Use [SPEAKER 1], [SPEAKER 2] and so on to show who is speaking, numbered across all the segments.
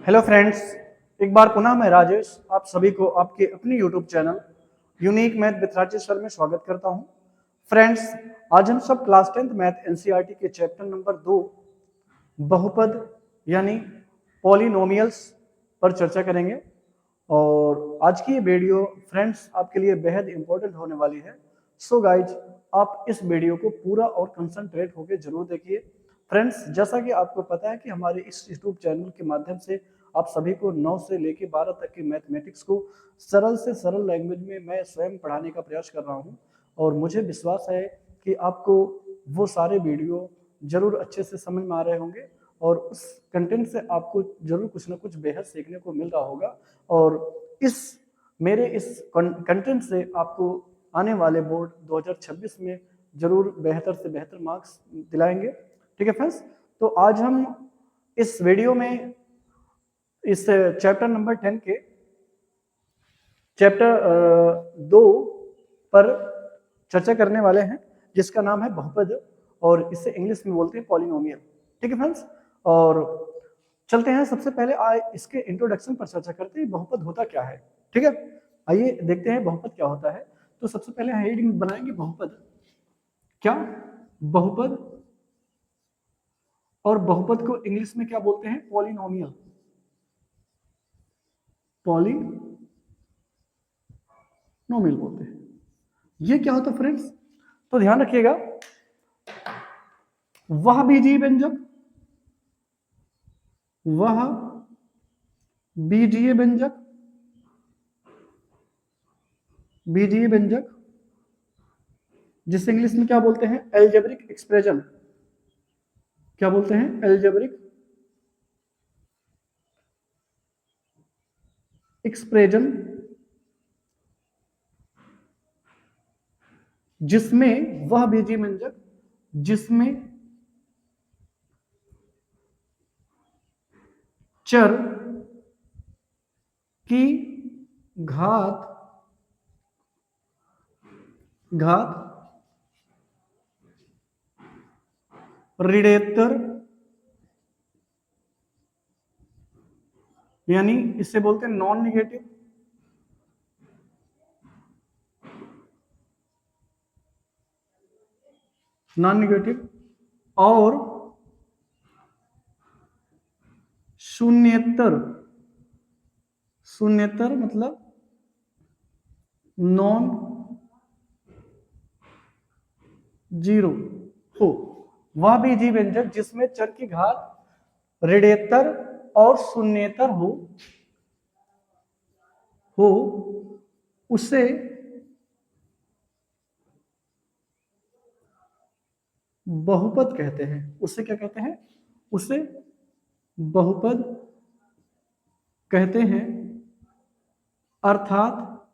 [SPEAKER 1] Hello friends, एक बार पुनः मैं राजेश आप सभी को आपके अपने YouTube channel unique math with Rajesh sir में स्वागत करता हूं। फ्रेंड्स, आज हम सब क्लास 10th मैथ एनसीईआरटी के चैप्टर नंबर 2 बहुपद यानी पॉलिनोमियल्स पर चर्चा करेंगे। और आज की ये वीडियो फ्रेंड्स आपके लिए बेहद इंपॉर्टेंट होने वाली है। सो गाइज, आप इस वीडियो को पूरा और कंसंट्रेट होकर जरूर देखिए। फ्रेंड्स, जैसा कि आपको पता है कि हमारे इस यूट्यूब चैनल के माध्यम से आप सभी को 9 से लेकर 12 तक की मैथमेटिक्स को सरल से सरल लैंग्वेज में मैं स्वयं पढ़ाने का प्रयास कर रहा हूं। और मुझे विश्वास है कि आपको वो सारे वीडियो जरूर अच्छे से समझ में आ रहे होंगे और उस कंटेंट से आपको जरूर कुछ ना कुछ बेहद सीखने को मिल रहा होगा। और मेरे इस कंटेंट से आपको आने वाले बोर्ड 2026 में जरूर बेहतर से बेहतर मार्क्स दिलाएंगे। ठीक है फ्रेंड्स, तो आज हम इस वीडियो में इस चैप्टर नंबर 10 के चैप्टर 2 पर चर्चा करने वाले हैं, जिसका नाम है बहुपद और इसे इंग्लिश में बोलते हैं पॉलिनोमियल। ठीक है फ्रेंड्स, और चलते हैं सबसे पहले इसके इंट्रोडक्शन पर चर्चा करते हैं बहुपद होता क्या है। ठीक है, आइए देखते हैं बहुपद क्या होता है। तो सबसे पहले हेडिंग बनाएंगे बहुपद क्या, बहुपद, और बहुपद को इंग्लिश में क्या बोलते हैं? पॉलिनोमियल। पॉलिनोमियल बोलते हैं। ये क्या होता है फ्रेंड्स? तो ध्यान रखिएगा, वह बीजीय व्यंजक, वह बीजीय व्यंजक, बीजीय व्यंजक जिसे इंग्लिश में क्या बोलते हैं? Algebraic expression. क्या बोलते हैं? एल्जेब्रिक एक्सप्रेशन, जिसमें वह बीजीय व्यंजक जिसमें चर की घात ऋणेतर, यानी इससे बोलते हैं नॉन निगेटिव, और शून्येतर। शून्येतर मतलब नॉन जीरो हो। वह बीजीय व्यंजक जिसमें चर की घात ऋणेतर और शून्येतर हो उसे बहुपद कहते हैं। उसे क्या कहते हैं? उसे बहुपद कहते हैं। अर्थात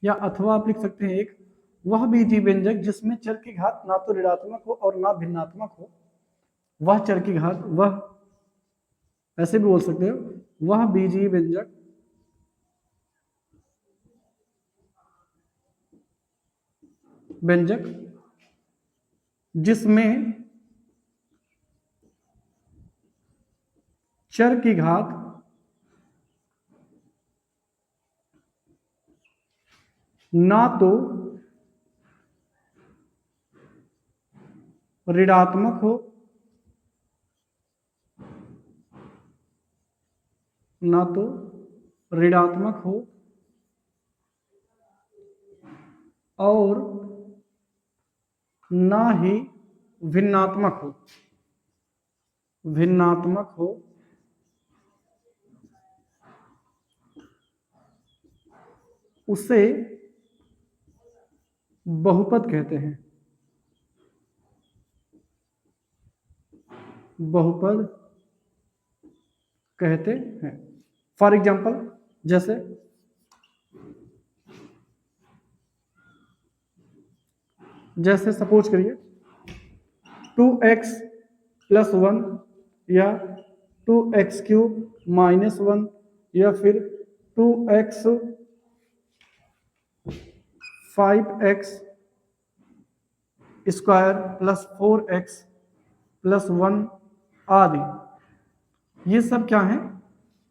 [SPEAKER 1] या अथवा आप लिख सकते हैं एक, वह बीजीय व्यंजक जिसमें चर की घात ना तो ऋणात्मक हो और ना भिन्नात्मक हो। वह चर की घात, वह ऐसे भी बोल सकते हो, वह बीजीय व्यंजक जिसमें चर की घात ना तो ऋणात्मक हो और ना ही भिन्नात्मक हो, उसे बहुपद कहते हैं। बहुपद कहते हैं। फॉर एग्जाम्पल, जैसे सपोज करिए 2x + 1 या 2x³ -1 या फिर 2x 5x² + 4x + 1 आदि। ये सब क्या है?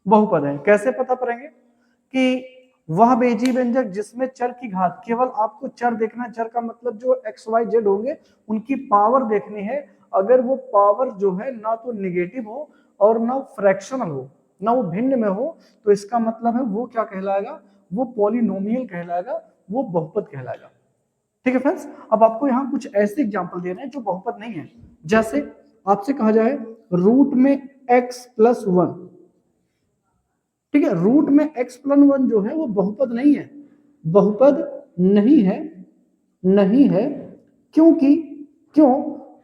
[SPEAKER 1] बहुपद है। कैसे पता करेंगे कि वह बेजी व्यंजक जिसमें चर की घात, केवल आपको चर देखना, चर का मतलब जो एक्स वाई जेड होंगे उनकी पावर देखनी है। अगर वो पावर जो है ना तो निगेटिव हो और ना फ्रैक्शनल हो, ना वो भिन्न में हो, तो इसका मतलब है वो क्या कहलाएगा, वो पॉलिनोमियल कहलाएगा, वो बहुपद कहलाएगा। ठीक है फ्रेंड्स, अब आपको यहाँ कुछ ऐसे एग्जांपल दे रहे हैं जो बहुपद नहीं है। जैसे आपसे कहा जाए रूट में x प्लस वन, ठीक है, रूट में x प्लस वन जो है वो बहुपद नहीं है, बहुपद नहीं है, नहीं है। क्योंकि क्यों,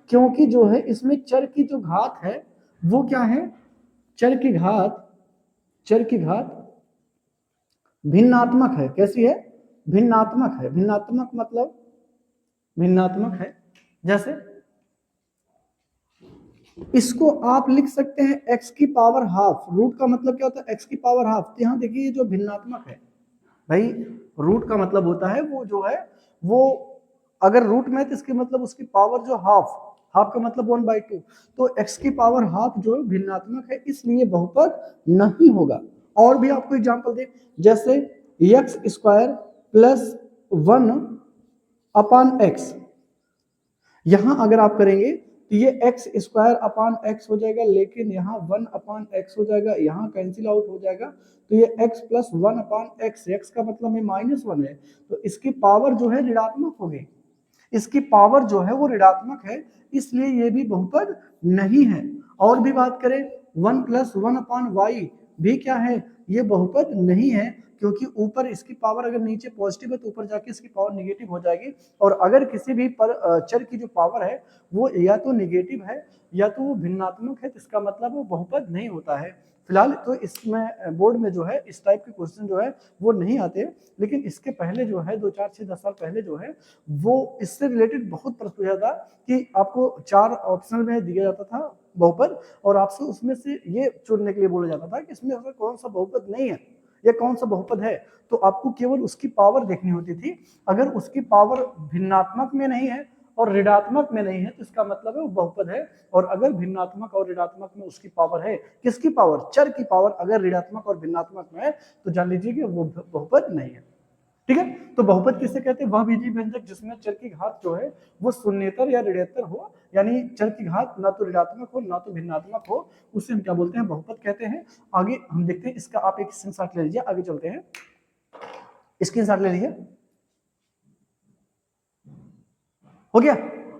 [SPEAKER 1] क्योंकि जो है इसमें चर की जो घात है वो क्या है, चर की घात, चर की घात भिन्नात्मक है। कैसी है, भिन्नात्मक है। भिन्नात्मक मतलब भिन्नात्मक है। जैसे इसको आप लिख सकते हैं x की पावर हाफ, रूट का मतलब क्या होता है x की पावर हाफ। तो यहाँ देखिए ये जो भिन्नात्मक है भाई, रूट का मतलब होता है वो जो है वो, अगर रूट में तो इसके मतलब उसकी पावर जो हाफ, हाफ का मतलब 1/2, तो x की पावर हाफ जो भिन्नात्मक है, इसलिए बहुपद नहीं होगा। और भी आपको एग्जांपल दे, जैसे x स्क्वायर प्लस 1 अपान x, यहां अगर आप करेंगे तो ये एक्स स्क्वायर अपान एक्स हो जाएगा, लेकिन यहाँ 1 अपान एक्स हो जाएगा, यहाँ कैंसिल आउट हो जाएगा, तो ये x प्लस 1 अपान एक्स, एक्स का मतलब -1 है, तो इसकी पावर जो है ऋणात्मक होगी, इसकी पावर जो है वो ऋणात्मक है, इसलिए ये भी बहुपद नहीं है। और भी बात करें 1 प्लस 1 अपान वाई भी क्या है, ये बहुपद नहीं है, क्योंकि ऊपर इसकी पावर अगर नीचे पॉजिटिव है तो ऊपर जाके इसकी पावर निगेटिव हो जाएगी। और अगर किसी भी चर की जो पावर है वो या तो निगेटिव है या तो वो भिन्नात्मक है, तो इसका मतलब वो बहुपद नहीं होता है। फिलहाल तो इसमें बोर्ड में जो है इस टाइप के क्वेश्चन जो है वो नहीं आते, लेकिन इसके पहले जो है 2 4 6 10 साल पहले जो है वो इससे रिलेटेड बहुत प्रश्न पूछा था कि आपको 4 ऑप्शन में दिया जाता था बहुपद, और आपसे उसमें से ये चुनने के लिए बोला जाता था कि इसमें कौन सा बहुपद नहीं है या कौन सा बहुपद है। तो आपको केवल उसकी पावर देखनी होती थी। अगर उसकी पावर भिन्नात्मक में नहीं है और ऋणात्मक में नहीं है तो इसका मतलब है वो बहुपद है। और अगर भिन्नात्मक और ऋणात्मक में उसकी पावर है, किसकी पावर, चर की पावर अगर ऋणात्मक और भिन्नात्मक में है, तो जान लीजिए कि वो बहुपद नहीं है। ठीक है, तो बहुपद किसे कहते हैं, वह बीजीय व्यंजक जिसमें चर की घात जो है वो शून्येतर या ऋणेतर हो, यानी चर की घात ना तो ऋणात्मक हो ना तो भिन्नात्मक हो, उसे हम क्या बोलते हैं, बहुपद कहते हैं। आगे हम देखते हैं, इसका आप एक स्क्रीनशॉट ले लीजिए, आगे चलते हैं, स्क्रीनशॉट ले लीजिए, हो गया।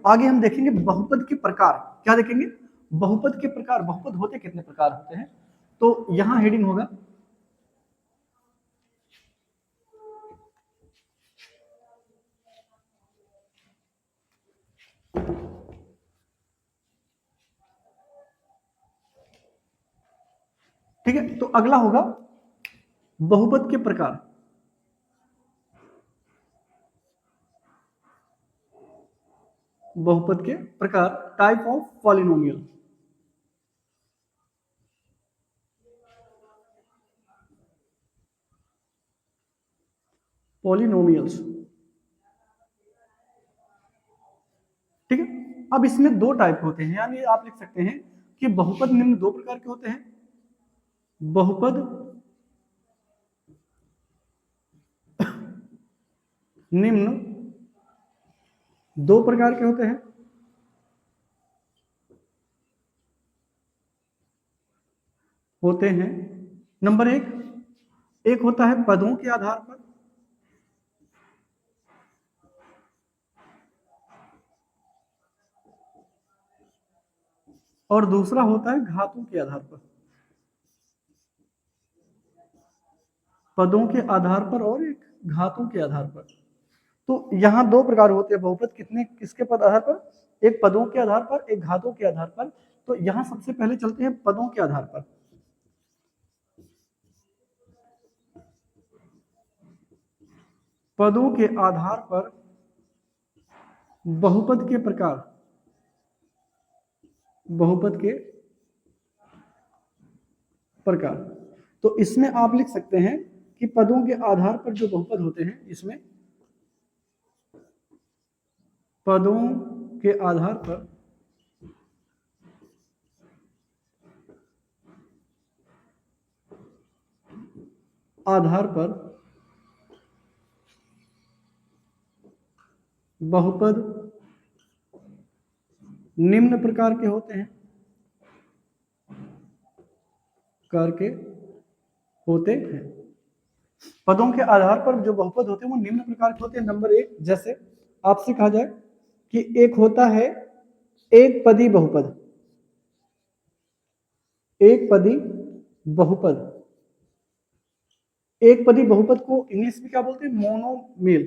[SPEAKER 1] आगे हम देखेंगे बहुपद के प्रकार, क्या देखेंगे, बहुपद के प्रकार, बहुपद होते कितने प्रकार होते हैं, तो यहां हेडिंग होगा ठीक है। तो अगला होगा बहुपद के प्रकार, बहुपद के प्रकार, टाइप ऑफ पॉलिनोमियल, पॉलिनोमियल्स। ठीक है, अब इसमें दो टाइप होते हैं, यानी आप लिख सकते हैं कि बहुपद निम्न दो प्रकार के होते हैं, बहुपद निम्न दो प्रकार के होते हैं। होते हैं नंबर एक, एक होता है पदों के आधार पर, और दूसरा होता है घातों के आधार पर, पदों के आधार पर और एक घातों के आधार पर। तो यहाँ दो प्रकार होते हैं बहुपद, कितने, किसके पद आधार पर, एक पदों के आधार पर, एक घातों के आधार पर। तो यहाँ सबसे पहले चलते हैं पदों के आधार पर। पदों के आधार पर बहुपद के प्रकार, बहुपद के प्रकार। तो इसमें आप लिख सकते हैं कि पदों के आधार पर जो बहुपद होते हैं, इसमें पदों के आधार पर आधार पर बहुपद निम्न प्रकार के होते हैं, पदों के आधार पर जो बहुपद होते हैं वो निम्न प्रकार के होते हैं। नंबर एक, जैसे आपसे कहा जाए कि एक होता है एक पदी बहुपद, एक पदी बहुपद। एक पदी बहुपद को इंग्लिश में क्या बोलते हैं? मोनोमेल।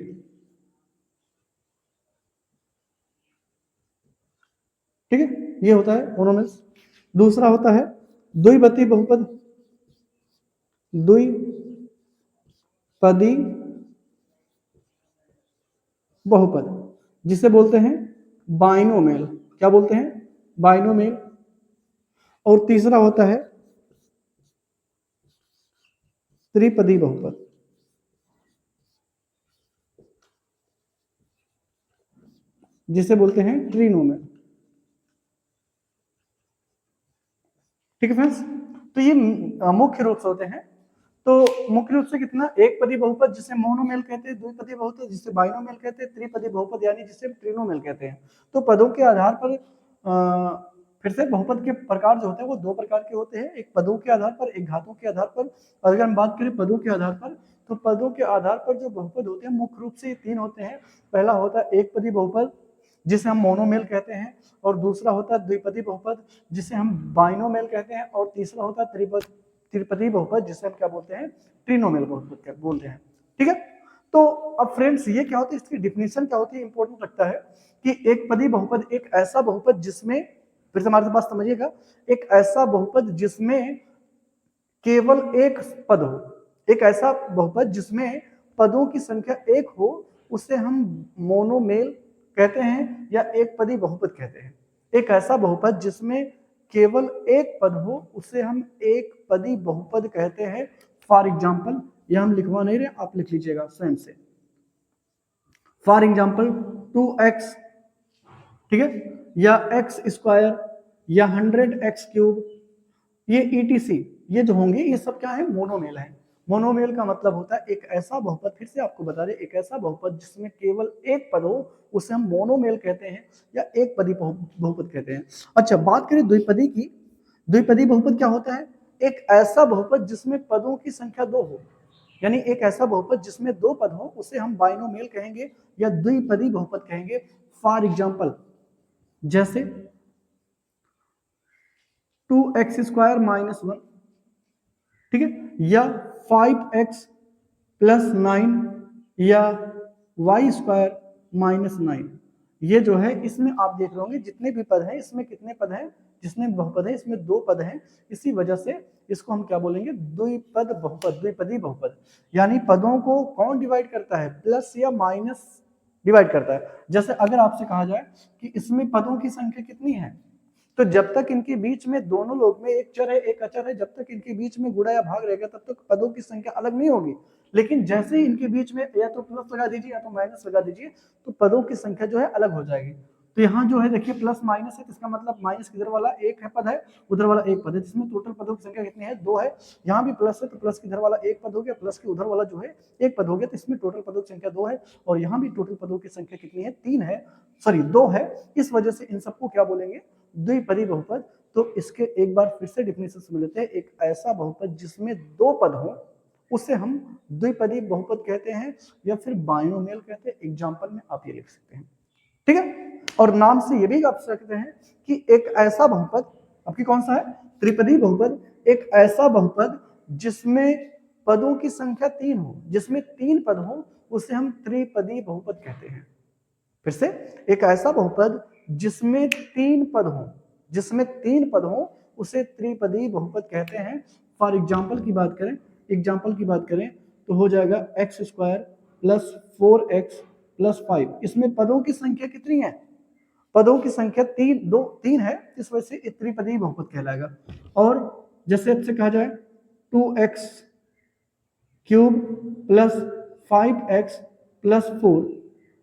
[SPEAKER 1] ठीक है, ये होता है मोनोमेल्स। दूसरा होता है द्विपदी बहुपद, द्विपदी बहुपद जिसे बोलते हैं बाइनोमेल। क्या बोलते हैं? बाइनोमेल। और तीसरा होता है त्रिपदी बहुपद, जिसे बोलते हैं ट्रिनोमेल। ठीक है फ्रेंड्स, तो ये मुख्य रूप से होते हैं। तो मुख्य रूप से कितना? एक पदी बहुपद जिसे मोनोमेल कहते हैं, द्विपदी बहुपद जिसे बाइनोमेल कहते हैं, त्रिपदी बहुपद यानी जिसे ट्रिनोमेल कहते हैं। तो पदों के आधार पर फिर से बहुपद के प्रकार जो होते हैं वो दो प्रकार के होते हैं, एक पदों के आधार पर, एक घातों के आधार पर। अगर हम बात करें पदों के आधार पर, तो पदों के आधार पर जो बहुपद होते हैं मुख्य रूप से तीन होते हैं। पहला होता है एक पदी बहुपद जिसे हम मोनोमेल कहते हैं, और दूसरा होता है द्विपदी बहुपद जिसे हम बाइनोमेल कहते हैं, और तीसरा होता है त्रिपदी बहुपद जिसे हम क्या बोलते हैं? ट्रिनोमेल बहुपद बोलते हैं। ठीक है, तो अब फ्रेंड्स ये क्या होता है, इसकी डिफिनेशन क्या होती है, इंपॉर्टेंट लगता है कि एक पदी बहुपद एक ऐसा बहुपद जिसमें, फिर से हमारे पास समझिएगा, एक ऐसा बहुपद जिसमें केवल एक पद हो, एक ऐसा बहुपद जिसमें पदों की संख्या एक हो, उसे हम मोनोमेल कहते हैं या एक पदी बहुपद कहते हैं। एक ऐसा बहुपद जिसमें केवल एक पद हो उसे हम एक पदी बहुपद कहते हैं। फॉर एग्जाम्पल, यह हम लिखवा नहीं रहे, आप लिख लीजिएगा स्वयं से। फॉर एग्जाम्पल 2x, ठीक है, या x स्क्वायर या 100x3, ये ETC, ये जो होंगे ये सब क्या है? मोनोमेल है। मोनोमेल का मतलब होता है एक ऐसा बहुपद, फिर से आपको बता दें, एक ऐसा बहुपद जिसमें केवल एक पद हो उसे हम मोनोमेल कहते हैं या एक पदी बहुपद कहते हैं। अच्छा, बात करें द्विपदी की। द्विपदी बहुपद क्या होता है? एक ऐसा बहुपद जिसमें पदों की संख्या दो हो, यानी एक ऐसा बहुपद जिसमें दो पद हो उसे हम बाइनोमेल कहेंगे या द्विपदी बहुपद कहेंगे। फॉर एग्जाम्पल, जैसे 2x स्क्वायर माइनस 1, ठीक है, या 5x प्लस 9, या y स्क्वायर माइनस 9। ये जो है इसमें आप देख रहे होंगे जितने भी पद हैं, इसमें कितने पद हैं? जिसमें बहुपद है इसमें दो पद हैं, इसी वजह से इसको हम क्या बोलेंगे? द्विपद बहुपद, द्विपदी बहुपद। यानी पदों को कौन डिवाइड करता है? प्लस या माइनस डिवाइड करता है। जैसे अगर आपसे कहा जाए कि इसमें पदों की संख्या कितनी है, तो जब तक इनके बीच में, दोनों लोग में एक चर है एक अचर है, जब तक इनके बीच में गुणा या भाग रहेगा तब तक पदों की संख्या अलग नहीं होगी। लेकिन जैसे ही इनके बीच में या तो प्लस लगा दीजिए या तो माइनस लगा दीजिए, तो पदों की संख्या जो है अलग हो जाएगी। तो यहाँ जो है देखिए प्लस माइनस है, तो इसका मतलब माइनस किधर वाला एक है पद है, उधर वाला एक पद है, जिसमें टोटल पदों की संख्या कितनी है? दो है। यहाँ भी प्लस है तो प्लस किधर वाला एक पद हो गया, प्लस के उधर वाला जो है एक पद हो गया, तो इसमें टोटल पदों की संख्या दो है। और यहाँ भी टोटल पदों की संख्या कितनी है? तीन है, सॉरी दो है। इस वजह से इन सबको क्या बोलेंगे? द्विपदी बहुपद। तो इसके एक बार फिर से डिफिनेशन समझ लेते हैं। एक ऐसा बहुपद जिसमें दो पद हो उसे हम द्विपदी बहुपद कहते हैं या फिर बाइनोमियल कहते हैं। एग्जांपल में आप ये लिख सकते हैं, ठीक है। और नाम से ये भी आप सकते हैं कि एक ऐसा बहुपद, आपकी कौन सा है? त्रिपदी बहुपद। एक ऐसा बहुपद जिसमें पदों की संख्या तीन हो, जिसमें तीन पद हो, उसे हम त्रिपदी बहुपद कहते हैं। फिर से, एक ऐसा बहुपद जिसमें तीन पद हो, जिसमें तीन पद हो, उसे त्रिपदी बहुपद कहते हैं। फॉर एग्जाम्पल की बात करें, एग्जाम्पल की बात करें तो हो जाएगा x square plus 4x plus 5। इसमें पदों की संख्या कितनी है? पदों की संख्या तीन है, इस वजह से त्रिपदी बहुपद कहलाएगा। और जैसे आपसे कहा जाए 2x cube plus 5x plus 4,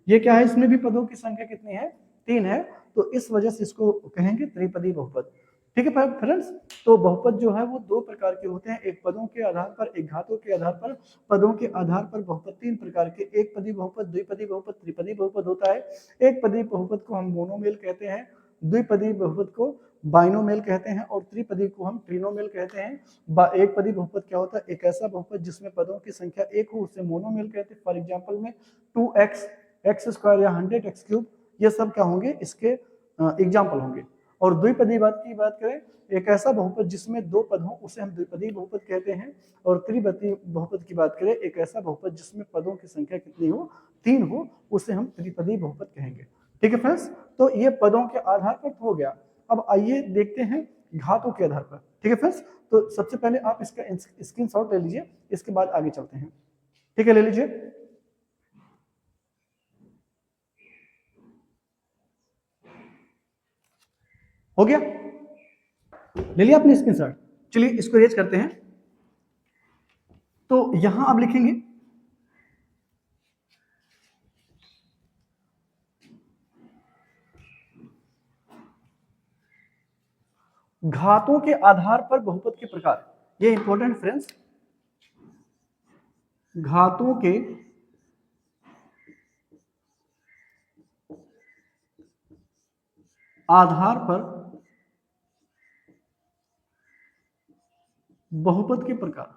[SPEAKER 1] ये क्या है? इसमें भी पदों की संख्या कितनी है? तीन है, तो इस वजह से इसको कहेंगे त्रिपदी बहुपद। ठीक है फ्रेंड्स। तो बहुपद जो है वो दो प्रकार के होते हैं, एक पदों के आधार पर, एक घातों के आधार पर। पदों के आधार पर बहुपद तीन प्रकार के, एक पदी बहुपद, द्विपदी बहुपद, त्रिपदी बहुपद होता है। एक पदी बहुपद को हम मोनोमेल कहते हैं, द्विपदी बहुपद को बाइनोमेल कहते हैं, और त्रिपदी को हम ट्रिनोमेल कहते हैं। एक पदी बहुपद क्या होता है? एक ऐसा बहुपद जिसमें पदों की संख्या एक हो, उसे मोनोमेल कहते हैं। फॉर एग्जाम्पल में 2x, एक्स स्क्वायर या 100x क्यूब, ये सब क्या होंगे? इसके एग्जाम्पल होंगे। और द्विपदी की बात करें, एक ऐसा बहुपद जिसमें दो पद हो, उसे हम द्विपदी बहुपद कहते हैं। और त्रिपदी बहुपद की बात करें, एक ऐसा बहुपद जिसमें पदों की संख्या कितनी हो? 3 हो, उसे हम त्रिपदी बहुपद कहेंगे। ठीक है फ्रेंड्स, तो ये पदों के आधार पर हो गया। अब आइए देखते हैं घातों के आधार पर। ठीक है फ्रेंड्स, तो सबसे पहले आप इसका स्क्रीनशॉट ले लीजिए, इसके बाद आगे चलते हैं। ठीक है, ले लीजिए। हो गया? ले लिया आपने स्क्रीनशॉट? चलिए इसको रेज करते हैं। तो यहां आप लिखेंगे घातों के आधार पर बहुपद के प्रकार। ये इंपॉर्टेंट फ्रेंड्स, घातों के आधार पर बहुपद के प्रकार।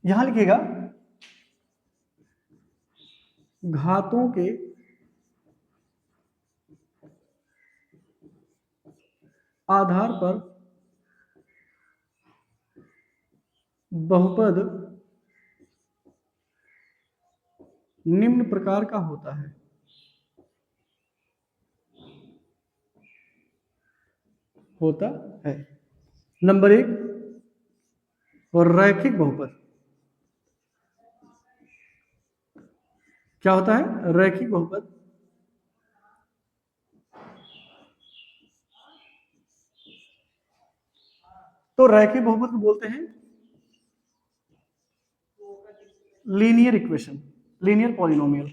[SPEAKER 1] यहां लिखिएगा घातों के आधार पर बहुपद निम्न प्रकार का होता है। होता है नंबर 1, और रैखिक बहुपद। क्या होता है? रैखिक बहुपद। तो रैखिक बहुपद को बोलते हैं लीनियर इक्वेशन, लीनियर पॉलिनोमियल।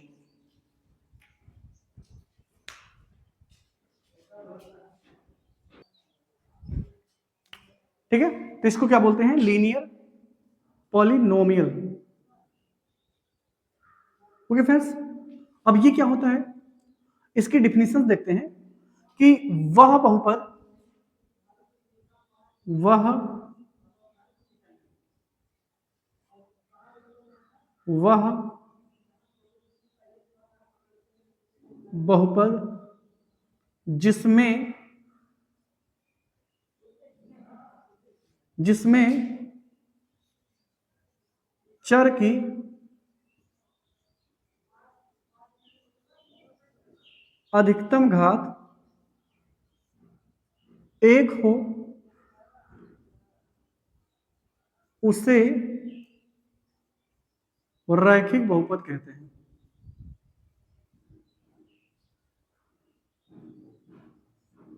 [SPEAKER 1] ठीक है, तो इसको क्या बोलते हैं? Linear polynomial. ओके फ्रेंड्स, अब ये क्या होता है? इसकी डिफिनीशन देखते हैं कि वह बहुपद, वह वह बहुपद जिसमें जिसमें चर की अधिकतम घात एक हो, उसे रैखिक बहुपद कहते हैं।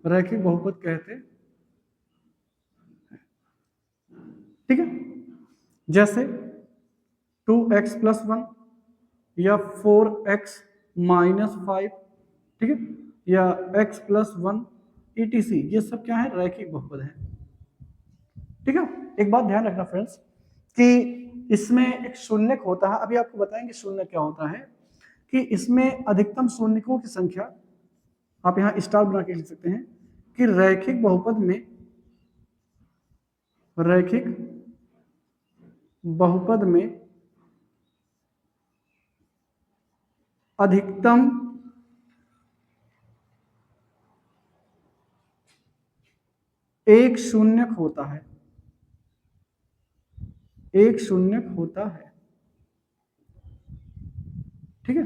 [SPEAKER 1] रैखिक बहुपद कहते, ठीक है। जैसे 2x + 1 या 4x - 5, ठीक है, या x + 1 etc, ये सब क्या है? रैखिक बहुपद है। ठीक है, एक बात ध्यान रखना फ्रेंड्स कि इसमें एक शून्यक होता है। अभी आपको बताएंगे शून्यक क्या होता है। कि इसमें अधिकतम शून्यकों की संख्या, आप यहां स्टार बना के लिख सकते हैं कि रैखिक बहुपद में, रैखिक बहुपद में अधिकतम एक शून्यक होता है, एक शून्यक होता है। ठीक है,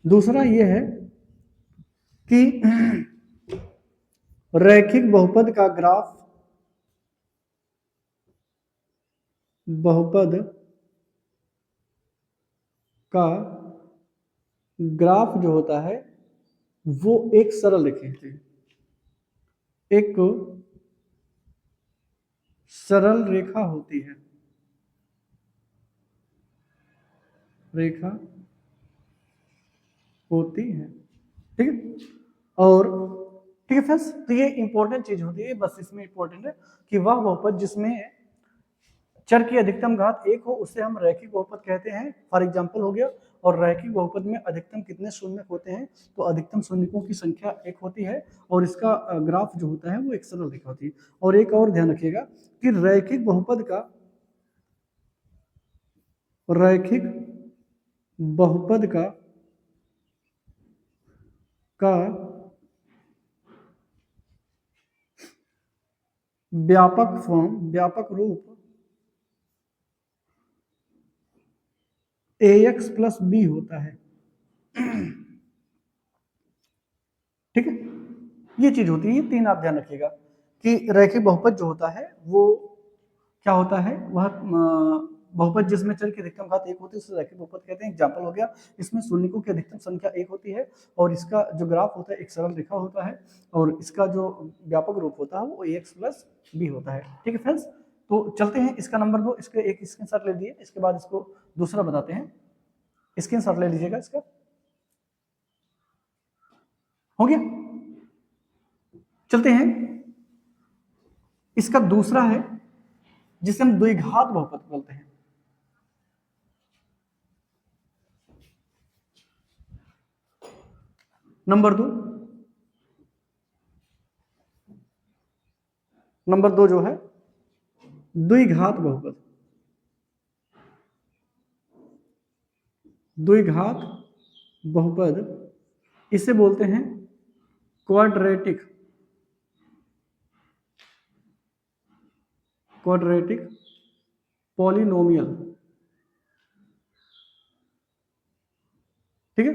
[SPEAKER 1] दूसरा यह है कि रैखिक बहुपद का ग्राफ, बहुपद का ग्राफ जो होता है वो एक सरल रेखा है, एक सरल रेखा होती है। रेखा होती है। ठीक है, और ठीक है फ्रेंड्स, तो ये इंपॉर्टेंट चीज होती है, बस इसमें इंपॉर्टेंट है कि वह बहुपद जिसमें चर की अधिकतम घात एक हो उसे हम रैखिक बहुपद कहते हैं, फॉर एग्जांपल हो गया। और रैखिक बहुपद में अधिकतम कितने शून्यक होते हैं, तो अधिकतम शून्यकों की संख्या एक होती है, और इसका ग्राफ जो होता है वो एक सरल रेखा होती है। और एक और ध्यान रखिएगा कि रैखिक बहुपद का का व्यापक रूप ax प्लस बी होता है। ठीक है, ये चीज होती है, ये तीन आप ध्यान रखिएगा कि रैखिक बहुपद जो होता है वो क्या होता है, वह बहुपद जिसमें चर की अधिकतम घात एक होती है उसे रैखिक बहुपद कहते हैं। एग्जांपल हो गया, इसमें शून्यकों की अधिकतम संख्या एक होती है, और इसका जो ग्राफ होता है एक सरल रेखा होता है, और इसका जो व्यापक रूप होता है वो ax प्लस बी होता है। ठीक है फ्रेंड्स, तो चलते हैं, इसका नंबर 2, इसके एक स्क्रीनशॉट ले लिए, इसके बाद इसको दूसरा बताते हैं। स्क्रीनशॉट ले लीजिएगा इसका, हो गया। चलते हैं, इसका दूसरा है जिसे हम द्विघात बहुपद बोलते हैं। नंबर दो जो है द्विघात बहुपद। द्विघात बहुपद इसे बोलते हैं क्वाड्रेटिक पॉलिनोमियल। ठीक है,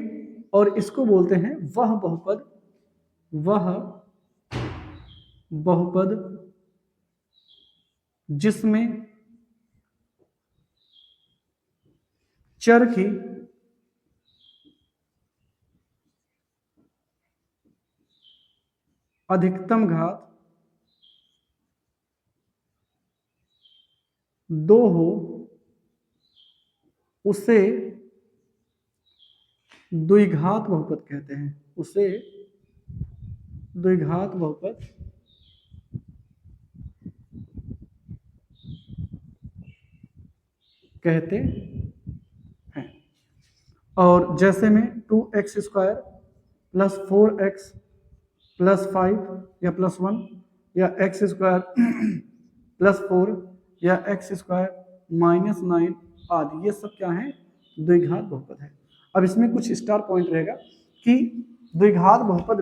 [SPEAKER 1] और इसको बोलते हैं वह बहुपद जिसमें चर की अधिकतम घात 2 हो उसे द्विघात बहुपद कहते हैं। उसे द्विघात बहुपद कहते हैं। और जैसे में 2x² प्लस 4x प्लस 5 या प्लस 1, या x² प्लस 4, या x² माइनस 9 आदि, ये सब क्या है, द्विघात बहुपद है। अब इसमें कुछ स्टार पॉइंट रहेगा कि द्विघात बहुपद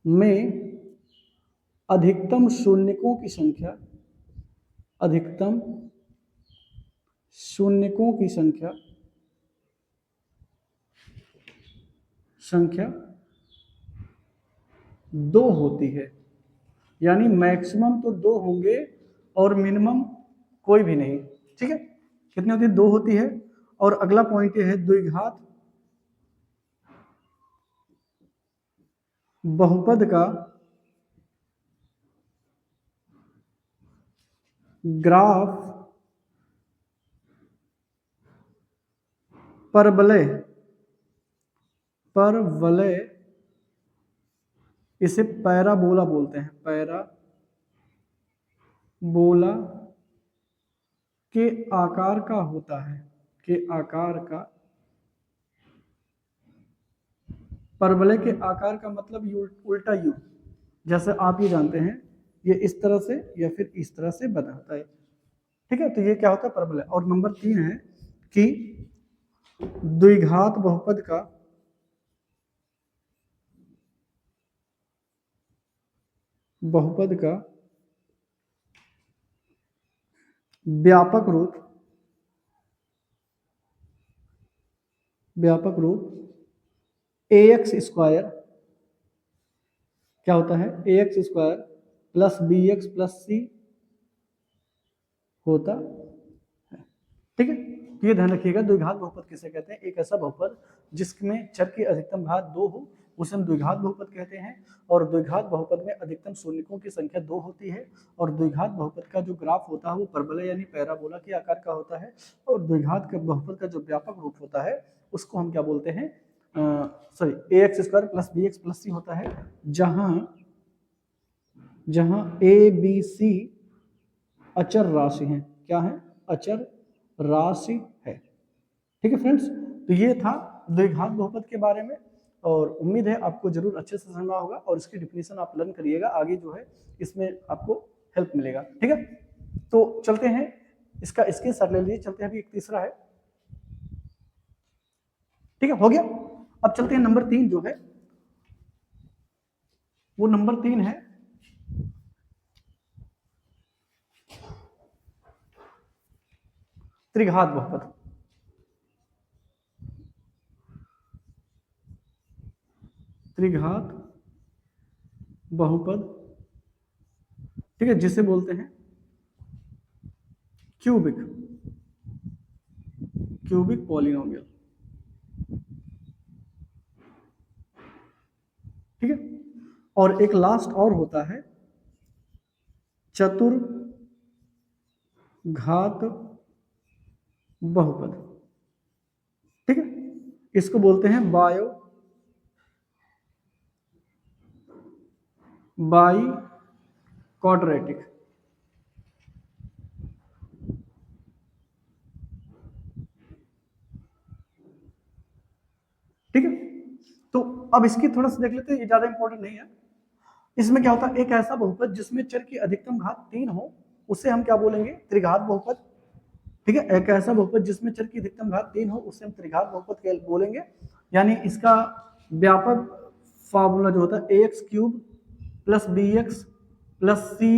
[SPEAKER 1] में अधिकतम शून्यकों की संख्या 2 होती है। यानी मैक्सिमम तो 2 होंगे और मिनिमम कोई भी नहीं। ठीक है, कितनी होती है, 2 होती है। और अगला पॉइंट ये है, द्विघात बहुपद का ग्राफ परवलय इसे पैराबोला बोलते हैं। पैराबोला के आकार का होता है, परवलय के आकार का मतलब उल्टा यू, जैसे आप ये जानते हैं, ये इस तरह से या फिर इस तरह से बना होता है। ठीक है, तो ये क्या होता है, परवलय। और नंबर 3 है कि द्विघात बहुपद का व्यापक रूप ax² क्या होता है, ax² plus bx plus c होता है। ठीक है, ये ध्यान रखिएगा, द्विघात बहुपद किसे कहते हैं, एक ऐसा बहुपद जिसमें चर की अधिकतम घात 2 हो उसे हम द्विघात बहुपद कहते हैं। और द्विघात बहुपद में अधिकतम शून्यकों की संख्या 2 होती है। और द्विघात बहुपद का जो ग्राफ होता है वो परबोला यानी पैराबोला के आकार का होता है। और द्विघात के बहुपद का जो व्यापक रूप होता है उसको हम क्या बोलते हैं, sorry, ax square plus bx plus c होता है, जहां a b c अचर राशि है। क्या है? अचर राशि है। ठीक है फ्रेंड्स, तो ये था द्विघात बहुपद के बारे में, और उम्मीद है आपको जरूर अच्छे से समझना होगा और इसकी डिफिनीशन आप लर्न करिएगा, आगे जो है इसमें आपको हेल्प मिलेगा। ठीक है, तो चलते हैं, इसका स्क्रीनशॉट ले लीजिए। चलते हैं, अभी एक तीसरा है। ठीक है, हो गया। अब चलते हैं नंबर 3 जो है, वो नंबर 3 है त्रिघात बहुपद। त्रिघात बहुपद, ठीक है, जिसे बोलते हैं क्यूबिक पॉलिनोमियल। ठीक है, और एक लास्ट और होता है चतुर्घात बहुपद। ठीक है, इसको बोलते हैं बाई क्वाड्रेटिक। ठीक है, तो अब इसकी थोड़ा सा देख लेते हैं, ये ज्यादा इंपॉर्टेंट नहीं है। इसमें क्या होता है, एक ऐसा बहुपद जिसमें चर की अधिकतम घात 3 हो, उसे हम क्या बोलेंगे? त्रिघात बहुपद। ठीक है, एक ऐसा बहुपद जिसमें चर की अधिकतम घात 3 हो, उसे हम त्रिघात बहुपद बोलेंगे। यानी इसका व्यापक फार्मूला जो होता है ax cube plus bx plus C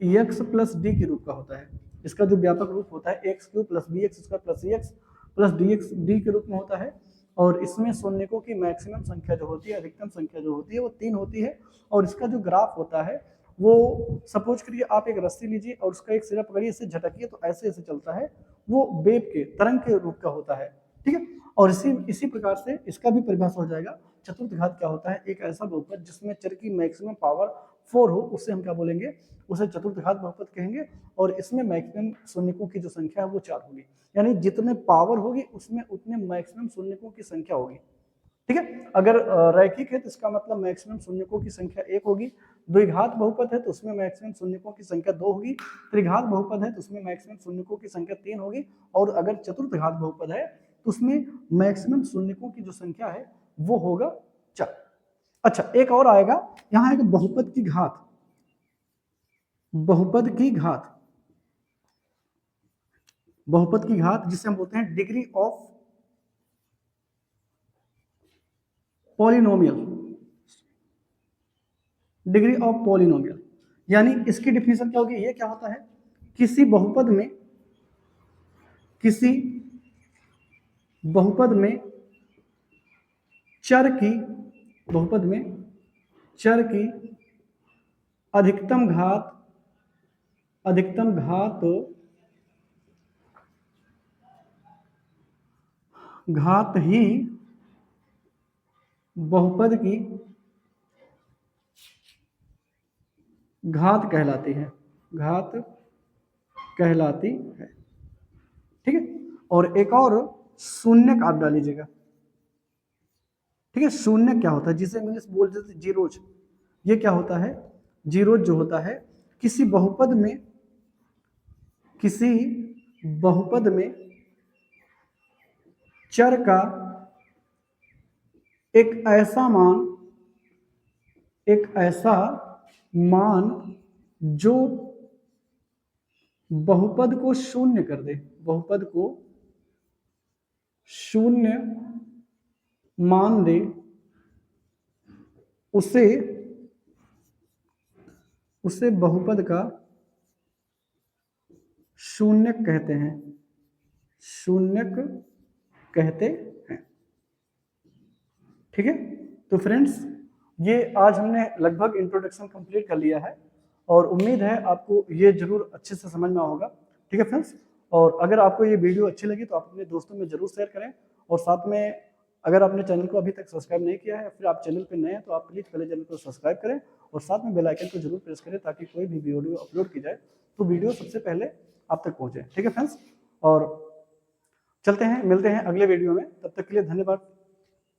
[SPEAKER 1] X plus D के रूप का होता है। इसका जो व्यापक रूप होता है X cube plus B X square plus C X plus D X D के रूप में होता है। और इसमें शून्यकों की मैक्सिमम संख्या जो होती है, अधिकतम संख्या जो होती है, वो 3 होती है। और इसका जो ग्राफ होता है वो, सपोज करिए आप एक रस्सी लीजिए और उसका एक सिरा पकड़िए, इसे झटकिए तो ऐसे ऐसे चलता है, वो वेव के तरंग के रूप का होता है। ठीक है, और इसी प्रकार से इसका भी परिभाषा हो जाएगा। चतुर्थ घात क्या होता है? एक ऐसा बहुपद जिसमें चर की मैक्सिमम पावर 4 हो, उसे हम क्या बोलेंगे? उसे चतुर्थ घात बहुपद कहेंगे। और इसमें मैक्सिमम शून्यकों की जो संख्या है वो 4 होगी, यानी जितने पावर होगी उसमें उतने मैक्सिमम शून्यकों की संख्या होगी। ठीक है, अगर रैखिक है तो इसका मतलब मैक्सिमम शून्यकों की संख्या 1 होगी। द्विघात बहुपद है तो उसमें मैक्सिमम शून्यकों की संख्या 2 होगी। त्रिघात बहुपद है तो उसमें मैक्सिमम शून्यकों की संख्या 3 होगी। और अगर चतुर्थ घात बहुपद है तो उसमें मैक्सिमम शून्यकों की जो संख्या है वो होगा 4। अच्छा, एक और आएगा, यहां एक बहुपद की घात, बहुपद की घात, बहुपद की घात जिसे हम बोलते हैं degree of polynomial, degree of polynomial. यानी इसकी डिफिनेशन क्या होगी? ये क्या होता है? किसी बहुपद में, किसी बहुपद में चर की, बहुपद में चर की अधिकतम घात, अधिकतम घात, घात ही बहुपद की घात कहलाती है, घात कहलाती है। ठीक है, और एक और शून्य आप डाल लीजिएगा। ठीक है, शून्य क्या होता है? जिसे इंग्लिश बोल देते हैं जीरोज। ये क्या होता है? जीरोज जो होता है किसी बहुपद में, किसी बहुपद में चर का एक ऐसा मान, एक ऐसा मान जो बहुपद को शून्य कर दे, बहुपद को शून्य मान दे, उसे, उसे बहुपद का शून्यक कहते हैं, शून्यक कहते हैं। ठीक है, तो फ्रेंड्स ये आज हमने लगभग इंट्रोडक्शन कंप्लीट कर लिया है और उम्मीद है आपको ये जरूर अच्छे से समझ में होगा। ठीक है फ्रेंड्स, और अगर आपको ये वीडियो अच्छी लगी तो आप अपने दोस्तों में जरूर शेयर करें और साथ में अगर आपने चैनल को अभी तक सब्सक्राइब नहीं किया है, फिर आप चैनल पे नए हैं तो आप प्लीज़ पहले चैनल को सब्सक्राइब करें और साथ में बेल आइकन को जरूर प्रेस करें ताकि कोई भी वीडियो अपलोड की जाए तो वीडियो सबसे पहले आप तक पहुंचे। ठीक है फ्रेंड्स, और चलते हैं, मिलते हैं अगले वीडियो में, तब तक के लिए धन्यवाद।